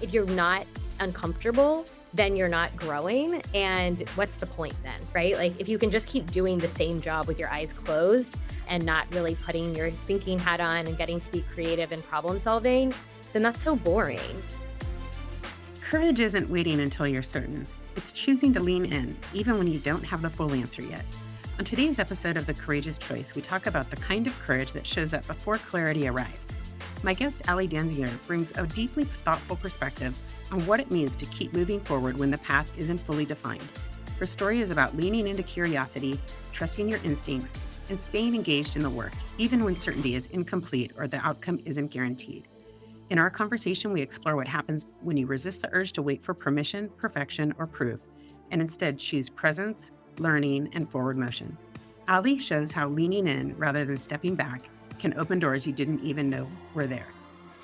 If you're not uncomfortable, then you're not growing. And what's the point then, right? Like if you can just keep doing the same job with your eyes closed and not really putting your thinking hat on and getting to be creative and problem solving, then that's so boring. Courage isn't waiting until you're certain. It's choosing to lean in, even when you don't have the full answer yet. On today's episode of The Courageous Choice, we talk about the kind of courage that shows up before clarity arrives. My guest, Allie Danziger, brings a deeply thoughtful perspective on what it means to keep moving forward when the path isn't fully defined. Her story is about leaning into curiosity, trusting your instincts, and staying engaged in the work, even when certainty is incomplete or the outcome isn't guaranteed. In our conversation, we explore what happens when you resist the urge to wait for permission, perfection, or proof, and instead choose presence, learning, and forward motion. Ali shows how leaning in rather than stepping back can open doors you didn't even know were there.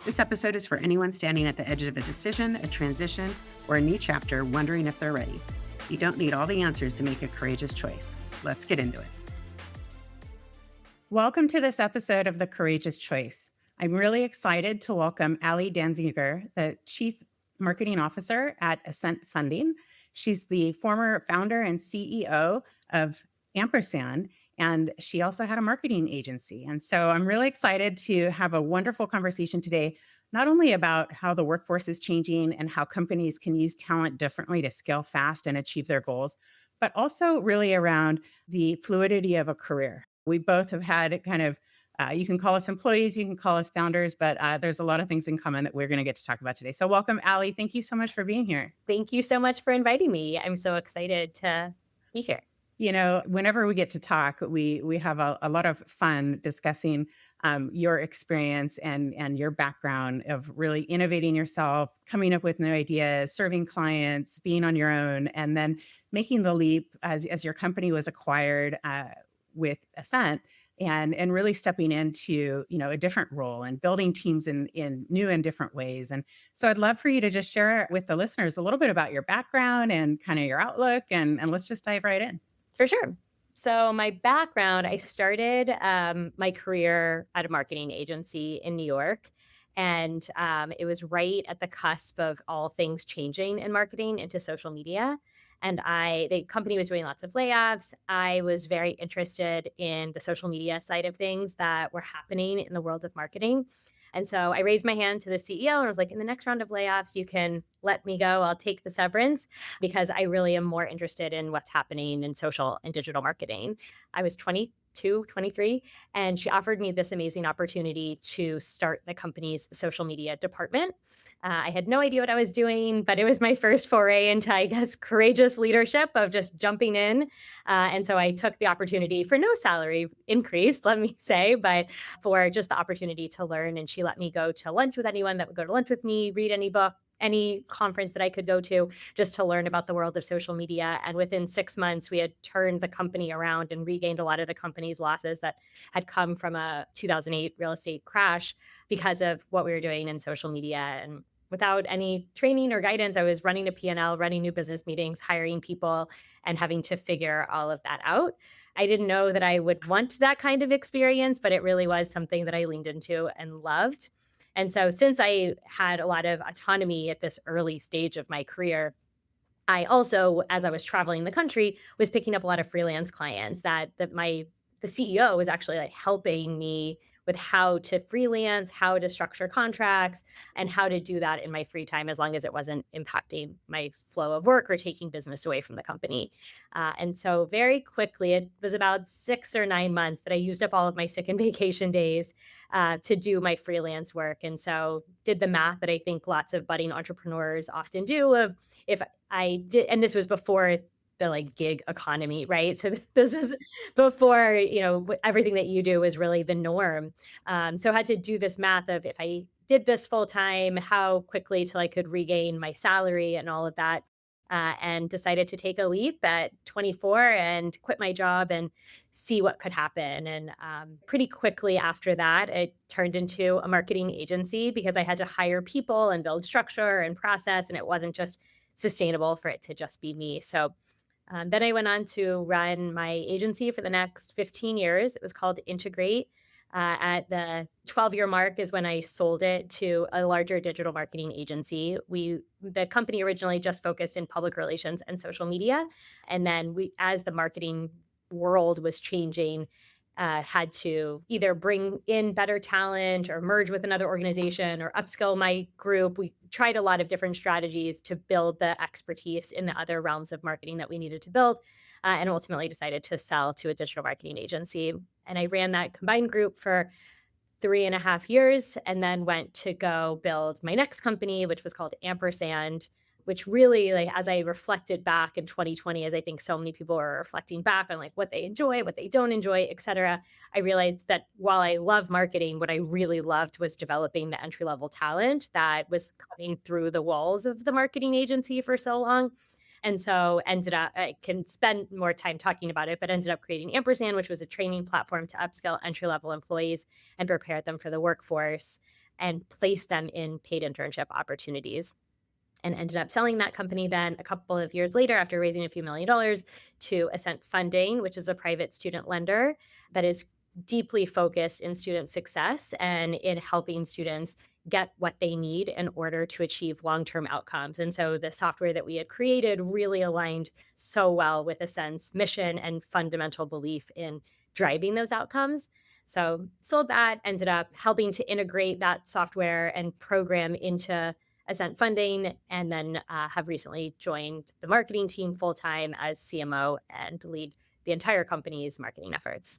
This episode is for anyone standing at the edge of a decision, a transition, or a new chapter, wondering if they're ready. You don't need all the answers to make a courageous choice. Let's get into it. Welcome to this episode of The Courageous Choice. I'm really excited to welcome Allie Danziger, the Chief Marketing Officer at Ascent Funding. She's the former founder and CEO of Ampersand, and she also had a marketing agency. And so I'm really excited to have a wonderful conversation today, not only about how the workforce is changing and how companies can use talent differently to scale fast and achieve their goals, but also really around the fluidity of a career. We both have had kind of you can call us employees, you can call us founders, but there's a lot of things in common that we're going to get to talk about today. So welcome, Allie. Thank you so much for being here. Thank you so much for inviting me. I'm so excited to be here. You know, whenever we get to talk, we have a lot of fun discussing your experience and your background of really innovating yourself, coming up with new ideas, serving clients, being on your own, and then making the leap as your company was acquired with Ascent. And really stepping into, a different role and building teams in new and different ways. And so I'd love for you to just share with the listeners a little bit about your background and kind of your outlook, and let's just dive right in. For sure. So my background, I started my career at a marketing agency in New York. And it was right at the cusp of all things changing in marketing into social media. And the company was doing lots of layoffs. I was very interested in the social media side of things that were happening in the world of marketing. And so I raised my hand to the CEO and I was like, in the next round of layoffs, you can let me go. I'll take the severance because I really am more interested in what's happening in social and digital marketing. I was 22, 23, and she offered me this amazing opportunity to start the company's social media department. I had no idea what I was doing, but it was my first foray into, I guess, courageous leadership of just jumping in. And so I took the opportunity for no salary increase, let me say, but for just the opportunity to learn. And she let me go to lunch with anyone that would go to lunch with me, read any book, any conference that I could go to just to learn about the world of social media. And within 6 months, we had turned the company around and regained a lot of the company's losses that had come from a 2008 real estate crash because of what we were doing in social media. And without any training or guidance, I was running a P&L, running new business meetings, hiring people, and having to figure all of that out. I didn't know that I would want that kind of experience, but it really was something that I leaned into and loved. And so since I had a lot of autonomy at this early stage of my career, I also, as I was traveling the country, was picking up a lot of freelance clients the CEO was actually like helping me with how to freelance, how to structure contracts, and how to do that in my free time as long as it wasn't impacting my flow of work or taking business away from the company. And so very quickly, it was about 6 or 9 months that I used up all of my sick and vacation days to do my freelance work. And so did the math that I think lots of budding entrepreneurs often do of if I did, and this was before the like gig economy, right? So this was before, everything that you do is really the norm. So I had to do this math of if I did this full time, how quickly till I could regain my salary and all of that. And decided to take a leap at 24 and quit my job and see what could happen. And pretty quickly after that, it turned into a marketing agency because I had to hire people and build structure and process, and it wasn't just sustainable for it to just be me. So then I went on to run my agency for the next 15 years. It was called Integrate. At the 12-year mark is when I sold it to a larger digital marketing agency. The company originally just focused in public relations and social media, and then as the marketing world was changing, had to either bring in better talent or merge with another organization or upskill my group. We tried a lot of different strategies to build the expertise in the other realms of marketing that we needed to build, and ultimately decided to sell to a digital marketing agency. And I ran that combined group for 3.5 years and then went to go build my next company, which was called Ampersand, which really, like, as I reflected back in 2020, as I think so many people are reflecting back on like what they enjoy, what they don't enjoy, et cetera, I realized that while I love marketing, what I really loved was developing the entry level talent that was coming through the walls of the marketing agency for so long. And so ended up, I can spend more time talking about it, but ended up creating Ampersand, which was a training platform to upskill entry level employees and prepare them for the workforce and place them in paid internship opportunities, and ended up selling that company then a couple of years later after raising a few $1 million to Ascent Funding, which is a private student lender that is deeply focused in student success and in helping students get what they need in order to achieve long-term outcomes. And so the software that we had created really aligned so well with Ascent's mission and fundamental belief in driving those outcomes. So sold that, ended up helping to integrate that software and program into Ascent Funding, and then have recently joined the marketing team full time as CMO and lead the entire company's marketing efforts.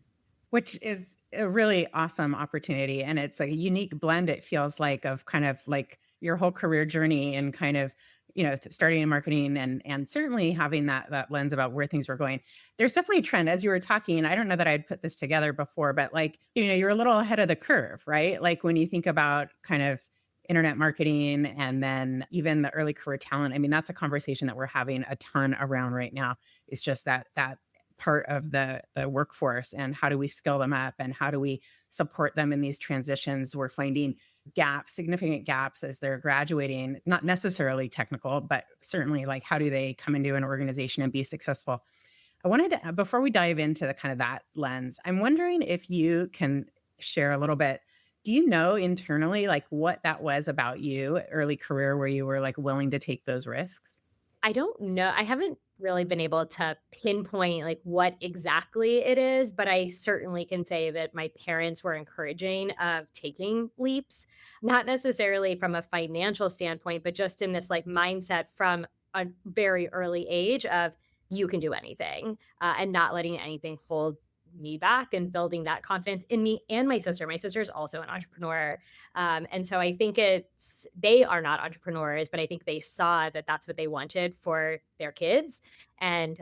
Which is a really awesome opportunity, and it's like a unique blend, it feels like, of kind of like your whole career journey and kind of, starting in marketing and certainly having that lens about where things were going. There's definitely a trend as you were talking, I don't know that I'd put this together before, but like, you're a little ahead of the curve, right? Like when you think about kind of internet marketing and then even the early career talent, I mean, that's a conversation that we're having a ton around right now. It's just that part of the workforce and how do we skill them up and how do we support them in these transitions. We're finding gaps, significant gaps as they're graduating, not necessarily technical, but certainly like how do they come into an organization and be successful. I wanted to, before we dive into the kind of that lens, I'm wondering if you can share a little bit. Do you know internally like what that was about you, early career, where you were like willing to take those risks? I don't know. I haven't really been able to pinpoint like what exactly it is, but I certainly can say that my parents were encouraging of taking leaps, not necessarily from a financial standpoint, but just in this like mindset from a very early age of you can do anything, and not letting anything hold me back and building that confidence in me and my sister. My sister is also an entrepreneur. And so I think they are not entrepreneurs, but I think they saw that that's what they wanted for their kids, and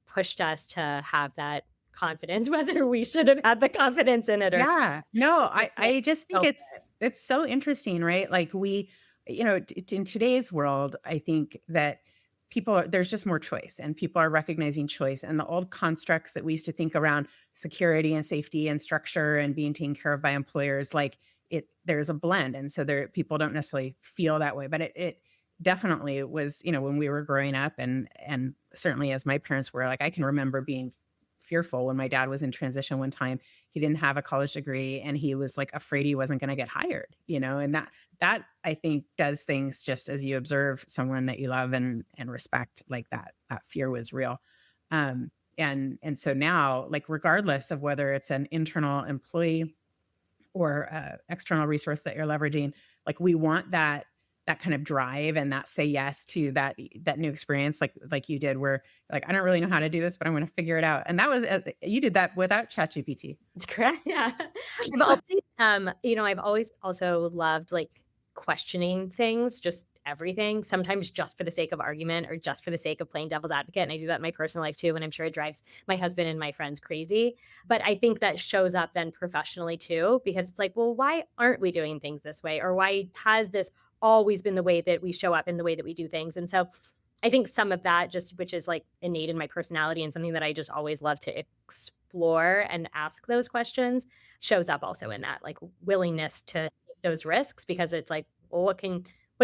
pushed us to have that confidence, whether we should have had the confidence in it or Yeah. No, not. I just think Go for it. it's so interesting, right? Like in today's world, I think that there's just more choice and people are recognizing choice and the old constructs that we used to think around security and safety and structure and being taken care of by employers, like there's a blend. And so people don't necessarily feel that way, but it definitely was, when we were growing up and certainly as my parents were, like I can remember being fearful when my dad was in transition one time. He didn't have a college degree and he was like afraid he wasn't going to get hired, and that I think does things just as you observe someone that you love and respect, like that fear was real. And so now, like regardless of whether it's an internal employee or external resource that you're leveraging, like we want that kind of drive and that say yes to that new experience, like you did, where like I don't really know how to do this, but I'm going to figure it out. And that was you did that without ChatGPT. It's correct. Yeah. I've always also loved like questioning things, just everything, sometimes just for the sake of argument or just for the sake of playing devil's advocate. And I do that in my personal life too. And I'm sure it drives my husband and my friends crazy. But I think that shows up then professionally too, because it's like, well, why aren't we doing things this way? Or why has this always been the way that we show up in the way that we do things? And so I think some of that just, which is like innate in my personality and something that I just always love to explore and ask those questions, shows up also in that like willingness to take those risks, because it's like, well, what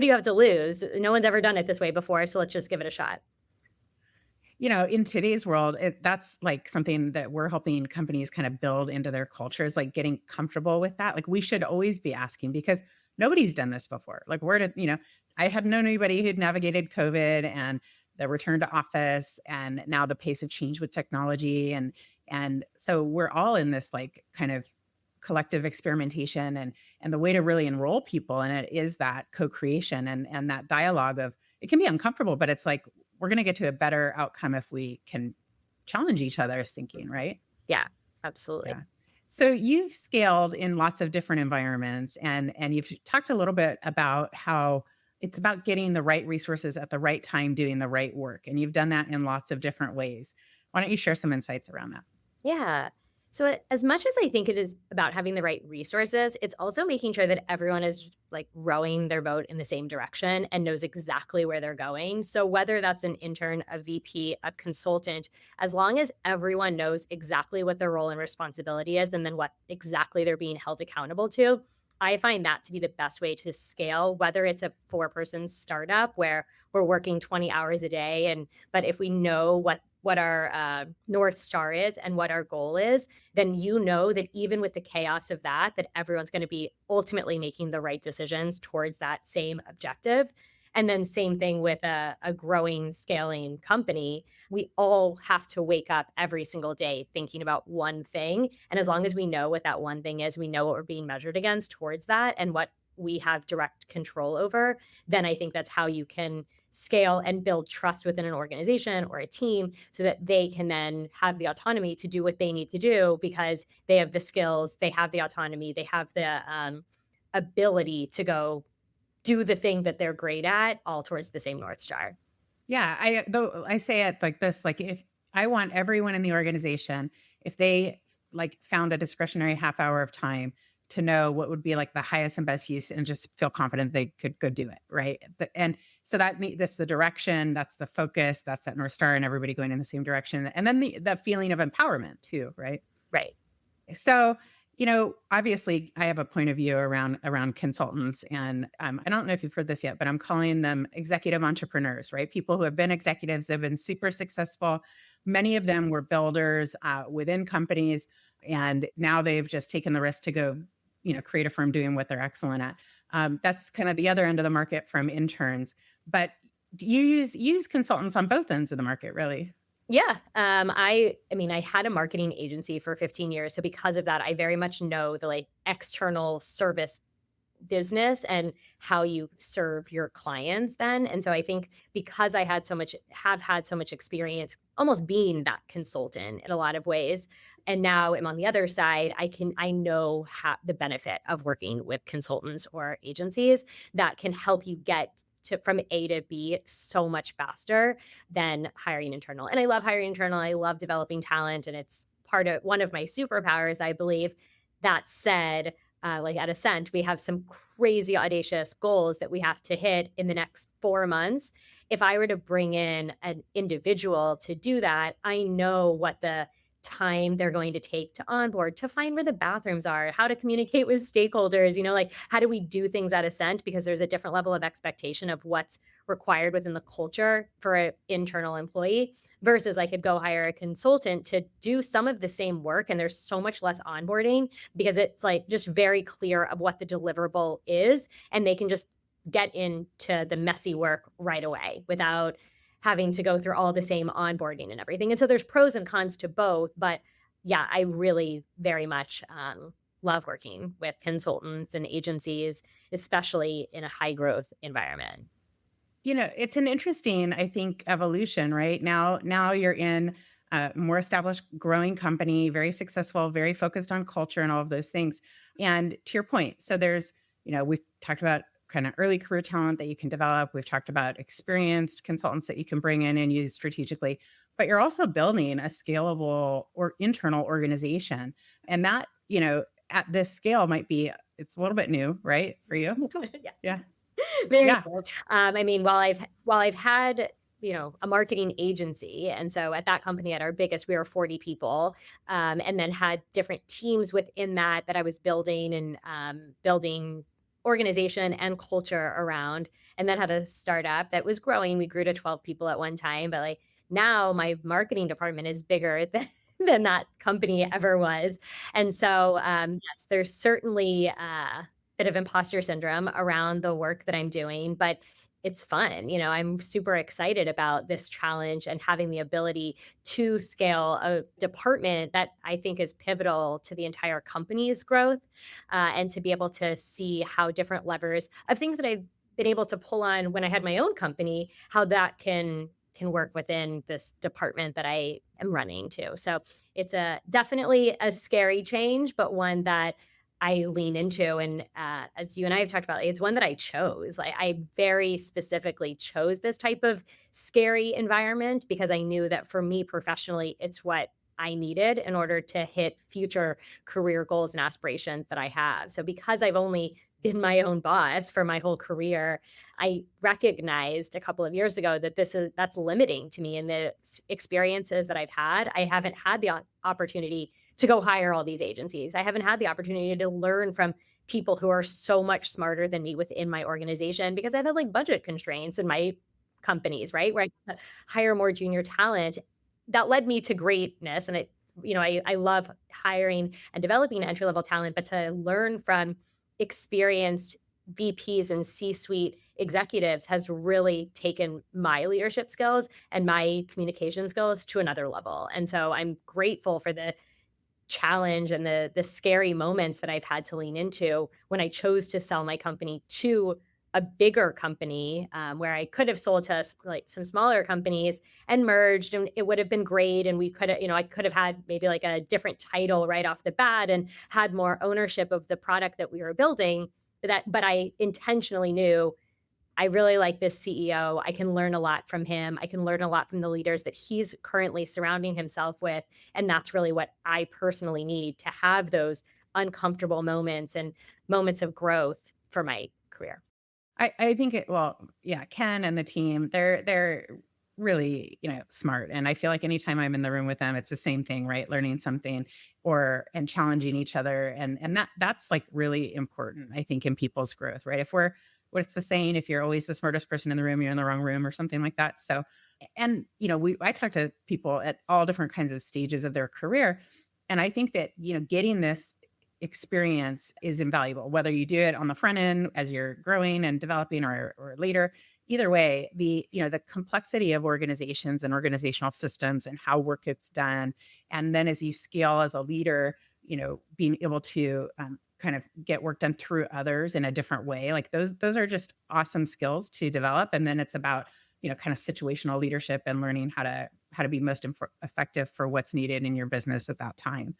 do you have to lose? No one's ever done it this way before, so let's just give it a shot. In today's world, that's like something that we're helping companies kind of build into their cultures, like getting comfortable with that. Like we should always be asking because nobody's done this before. Like I hadn't known anybody who'd navigated COVID and the return to office and now the pace of change with technology. And so we're all in this like kind of collective experimentation and the way to really enroll people in it is that co-creation and that dialogue of it can be uncomfortable, but it's like we're going to get to a better outcome if we can challenge each other's thinking, right? Yeah, absolutely. Yeah. So you've scaled in lots of different environments and you've talked a little bit about how it's about getting the right resources at the right time doing the right work and you've done that in lots of different ways. Why don't you share some insights around that? Yeah. So as much as I think it is about having the right resources, it's also making sure that everyone is like rowing their boat in the same direction and knows exactly where they're going. So whether that's an intern, a VP, a consultant, as long as everyone knows exactly what their role and responsibility is and then what exactly they're being held accountable to, I find that to be the best way to scale, whether it's a four-person startup where we're working 20 hours a day but if we know what our north star is and what our goal is, then you know that even with the chaos of that, that everyone's going to be ultimately making the right decisions towards that same objective. And then same thing with a growing, scaling company. We all have to wake up every single day thinking about one thing. And as long as we know what that one thing is, we know what we're being measured against towards that and what we have direct control over, then I think that's how you can scale and build trust within an organization or a team so that they can then have the autonomy to do what they need to do because they have the skills, they have the autonomy, they have the ability to go do the thing that they're great at, all towards the same North Star. Yeah, I say it like this, like if I want everyone in the organization, if they like found a discretionary half hour of time to know what would be like the highest and best use and just feel confident they could go do it, right? And so that's the direction, that's the focus, that's that North Star and everybody going in the same direction. And then the feeling of empowerment too, right? Right. So, obviously, I have a point of view around consultants, and I don't know if you've heard this yet, but I'm calling them executive entrepreneurs, right? People who have been executives, they've been super successful. Many of them were builders within companies, and now they've just taken the risk to go, create a firm doing what they're excellent at. That's kind of the other end of the market from interns. But do you use consultants on both ends of the market, really? Yeah. I mean, I had a marketing agency for 15 years. So because of that, I very much know the like external service business and how you serve your clients then. And so I think because have had so much experience almost being that consultant in a lot of ways, and now I'm on the other side, I know the benefit of working with consultants or agencies that can help you get to from A to B so much faster than hiring internal. And I love hiring internal. I love developing talent and it's part of one of my superpowers, I believe. That said, like at Ascent, we have some crazy audacious goals that we have to hit in the next 4 months. If I were to bring in an individual to do that, I know what the time they're going to take to onboard, to find where the bathrooms are, how to communicate with stakeholders, like how do we do things at Ascent? Because there's a different level of expectation of what's required within the culture for an internal employee versus I could go hire a consultant to do some of the same work. And there's so much less onboarding because it's like just very clear of what the deliverable is. And they can just get into the messy work right away without having to go through all the same onboarding and everything. And so there's pros and cons to both. But yeah, I really very much love working with consultants and agencies, especially in a high growth environment. It's an interesting, I think, evolution, right? Now you're in a more established, growing company, very successful, very focused on culture and all of those things. And to your point, so we've talked about kind of early career talent that you can develop. We've talked about experienced consultants that you can bring in and use strategically, but you're also building a scalable or internal organization. And that, at this scale it's a little bit new, right? For you? Yeah. Yeah. Very Yeah. cool. I mean, while I've had, a marketing agency, and so at that company at our biggest, we were 40 people, and then had different teams within that I was building and building organization and culture around, and then had a startup that was growing. We grew to 12 people at one time, but like now my marketing department is bigger than that company ever was. And so, yes, there's certainly a bit of imposter syndrome around the work that I'm doing, but it's fun. I'm super excited about this challenge and having the ability to scale a department that I think is pivotal to the entire company's growth, and to be able to see how different levers of things that I've been able to pull on when I had my own company, how that can work within this department that I am running too. So it's a definitely a scary change, but one that I lean into. And as you and I have talked about, it's one that I chose. Like I very specifically chose this type of scary environment because I knew that for me professionally, it's what I needed in order to hit future career goals and aspirations that I have. So because I've only been my own boss for my whole career, I recognized a couple of years ago that that's limiting to me in the experiences that I've had. I haven't had the opportunity to go hire all these agencies. I haven't had the opportunity to learn from people who are so much smarter than me within my organization because I've had like budget constraints in my companies, right? Where I hire more junior talent. That led me to greatness. And I love hiring and developing entry level talent, but to learn from experienced VPs and C-suite executives has really taken my leadership skills and my communication skills to another level. And so I'm grateful for the challenge and the scary moments that I've had to lean into when I chose to sell my company to a bigger company, where I could have sold to like some smaller companies and merged, and it would have been great. And we could have, I could have had maybe like a different title right off the bat and had more ownership of the product that we were building. But I intentionally knew I really like this CEO. I can learn a lot from him. I can learn a lot from the leaders that he's currently surrounding himself with. And that's really what I personally need to have those uncomfortable moments and moments of growth for my career. I think well, yeah, Ken and the team, they're really, smart. And I feel like anytime I'm in the room with them, it's the same thing, right? Learning something and challenging each other. And that's like really important, I think, in people's growth, right? If we're what's the saying, if you're always the smartest person in the room, you're in the wrong room or something like that. So and I talk to people at all different kinds of stages of their career. And I think that, getting this experience is invaluable, whether you do it on the front end as you're growing and developing or later. Either way, the complexity of organizations and organizational systems and how work gets done. And then as you scale as a leader, being able to kind of get work done through others in a different way. Like those are just awesome skills to develop. And then it's about, kind of situational leadership and learning how to be most effective for what's needed in your business at that time.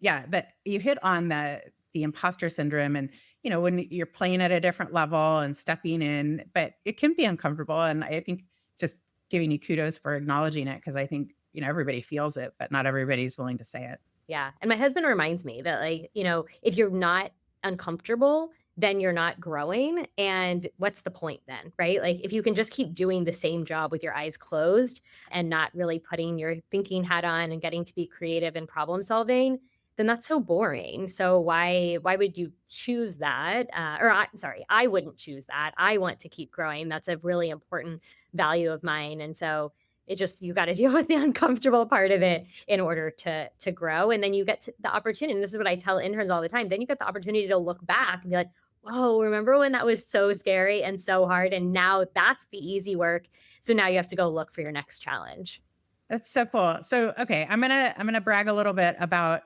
Yeah, but you hit on the imposter syndrome and, when you're playing at a different level and stepping in, but it can be uncomfortable. And I think just giving you kudos for acknowledging it because I think, everybody feels it, but not everybody's willing to say it. Yeah, and my husband reminds me that, like, if you're not uncomfortable, then you're not growing, and what's the point then, right? Like, if you can just keep doing the same job with your eyes closed and not really putting your thinking hat on and getting to be creative and problem solving, then that's so boring. So why would you choose that? Sorry, I wouldn't choose that. I want to keep growing. That's a really important value of mine, and so it just you gotta deal with the uncomfortable part of it in order to grow, and then you get to the opportunity, and this is what I tell interns all the time, then you get the opportunity to look back and be like, "Whoa, remember when that was so scary and so hard, and now that's the easy work, so now you have to go look for your next challenge." That's so cool. So, okay, I'm gonna brag a little bit about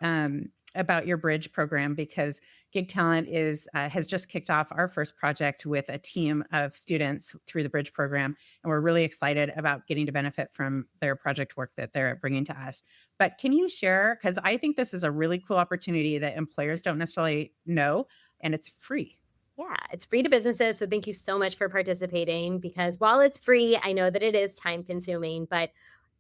your bridge program because Gig Talent has just kicked off our first project with a team of students through the bridge program, and we're really excited about getting to benefit from their project work that they're bringing to us. But can you share? Because I think this is a really cool opportunity that employers don't necessarily know, and it's free. Yeah, it's free to businesses, so thank you so much for participating because while it's free, I know that it is time consuming, but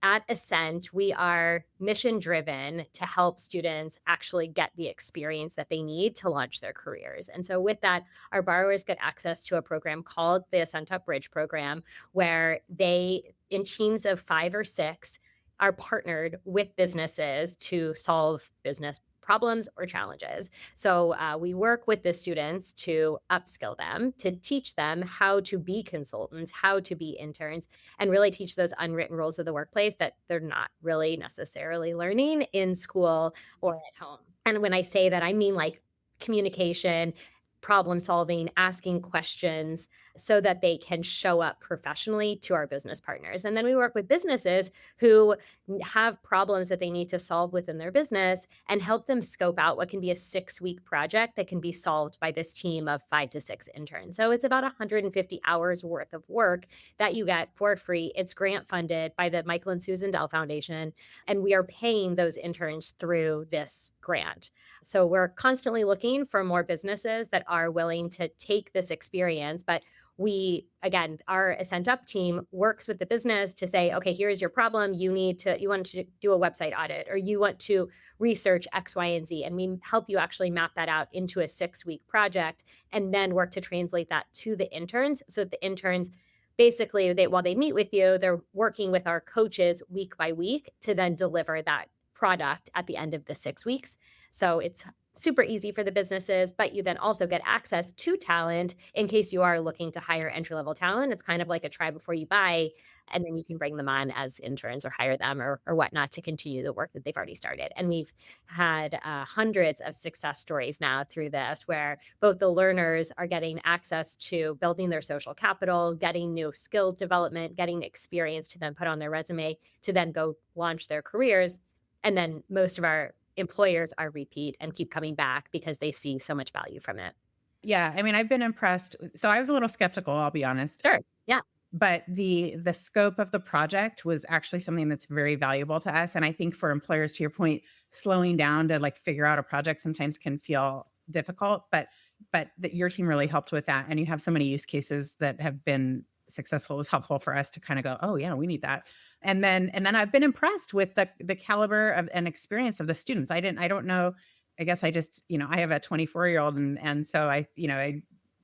at Ascent, we are mission driven to help students actually get the experience that they need to launch their careers. And so, with that, our borrowers get access to a program called the Ascent Up Bridge program, where they, in teams of 5 or 6, are partnered with businesses to solve business problems or challenges. So we work with the students to upskill them, to teach them how to be consultants, how to be interns, and really teach those unwritten rules of the workplace that they're not really necessarily learning in school or at home. And when I say that, I mean like communication, problem solving, asking questions so that they can show up professionally to our business partners. And then we work with businesses who have problems that they need to solve within their business and help them scope out what can be a 6-week project that can be solved by this team of 5 to 6 interns. So it's about 150 hours worth of work that you get for free. It's grant funded by the Michael and Susan Dell Foundation, and we are paying those interns through this grant. So we're constantly looking for more businesses that are willing to take this experience. But we, again, our Ascent Up team works with the business to say, okay, here's your problem. You want to do a website audit, or you want to research X, Y, and Z. And we help you actually map that out into a 6-week project and then work to translate that to the interns so that the interns basically, while they meet with you, they're working with our coaches week by week to then deliver that product at the end of the 6 weeks. So it's super easy for the businesses, but you then also get access to talent in case you are looking to hire entry level talent. It's kind of like a try before you buy, and then you can bring them on as interns or hire them or whatnot to continue the work that they've already started. And we've had hundreds of success stories now through this, where both the learners are getting access to building their social capital, getting new skill development, getting experience to then put on their resume to then go launch their careers. And then most of our employers are repeat and keep coming back because they see so much value from it. Yeah, I mean, I've been impressed. So I was a little skeptical, I'll be honest. Sure. Yeah. But the scope of the project was actually something that's very valuable to us, and I think for employers, to your point, slowing down to, like, figure out a project sometimes can feel difficult, but that your team really helped with that, and you have so many use cases that have been successful. It was helpful for us to kinda go, "Oh, yeah, we need that." And then I've been impressed with the caliber of and experience of the students. I don't know, I guess I just, I have a 24-year-old, and so I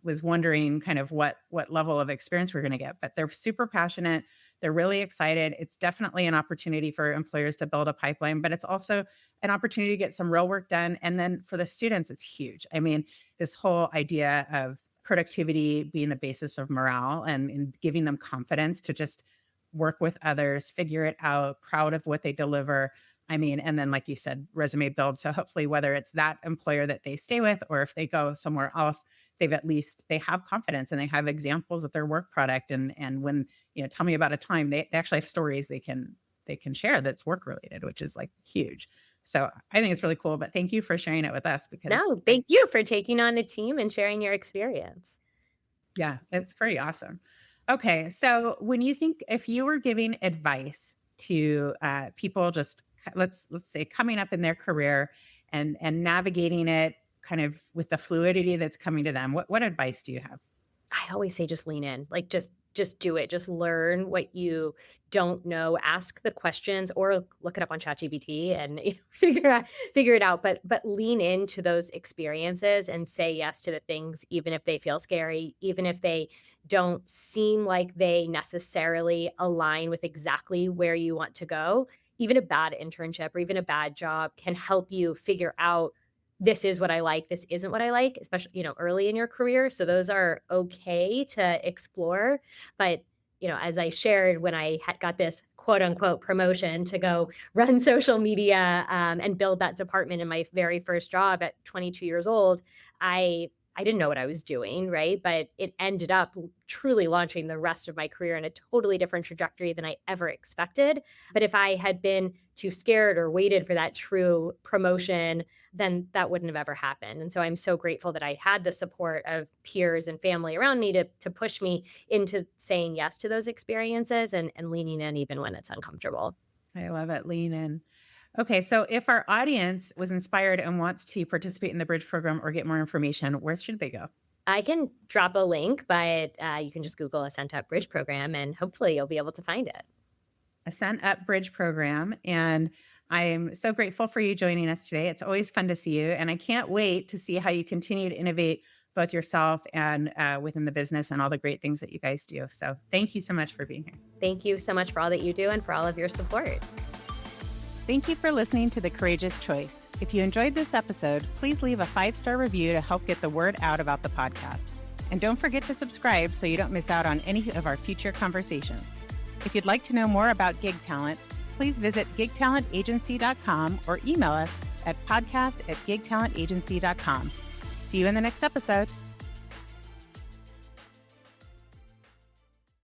was wondering kind of what level of experience we're gonna get, but they're super passionate. They're really excited. It's definitely an opportunity for employers to build a pipeline, but it's also an opportunity to get some real work done. And then for the students, it's huge. I mean, this whole idea of productivity being the basis of morale and giving them confidence to just work with others, figure it out, proud of what they deliver. I mean, and then, like you said, resume build. So hopefully, whether it's that employer that they stay with or if they go somewhere else, they have confidence and they have examples of their work product. And when, tell me about a time, they actually have stories they can share that's work related, which is like huge. So I think it's really cool. But thank you for sharing it with us because No, thank you for taking on a team and sharing your experience. yeah, it's pretty awesome. Okay, so when you think if you were giving advice to people, just let's say coming up in their career and navigating it kind of with the fluidity that's coming to them, what advice do you have? I always say just lean in, like just do it. Just learn what you don't know. Ask the questions or look it up on ChatGPT and figure it out. But lean into those experiences and say yes to the things, even if they feel scary, even if they don't seem like they necessarily align with exactly where you want to go. Even a bad internship or even a bad job can help you figure out this is what I like, this isn't what I like, especially, early in your career. So those are okay to explore. But, as I shared when I had got this quote unquote promotion to go run social media and build that department in my very first job at 22 years old, I didn't know what I was doing, right? But it ended up truly launching the rest of my career in a totally different trajectory than I ever expected. But if I had been too scared or waited for that true promotion, then that wouldn't have ever happened. And so I'm so grateful that I had the support of peers and family around me to push me into saying yes to those experiences and leaning in even when it's uncomfortable. I love it. Lean in. Okay, so if our audience was inspired and wants to participate in the bridge program or get more information, where should they go? I can drop a link, but you can just Google Ascent Up Bridge Program and hopefully you'll be able to find it. Ascent Up Bridge program. And I'm so grateful for you joining us today. It's always fun to see you. And I can't wait to see how you continue to innovate both yourself and within the business and all the great things that you guys do. So thank you so much for being here. Thank you so much for all that you do and for all of your support. Thank you for listening to The Courageous Choice. If you enjoyed this episode, please leave a 5-star review to help get the word out about the podcast. And don't forget to subscribe so you don't miss out on any of our future conversations. If you'd like to know more about gig talent, please visit gigtalentagency.com or email us at podcast@gigtalentagency.com. See you in the next episode.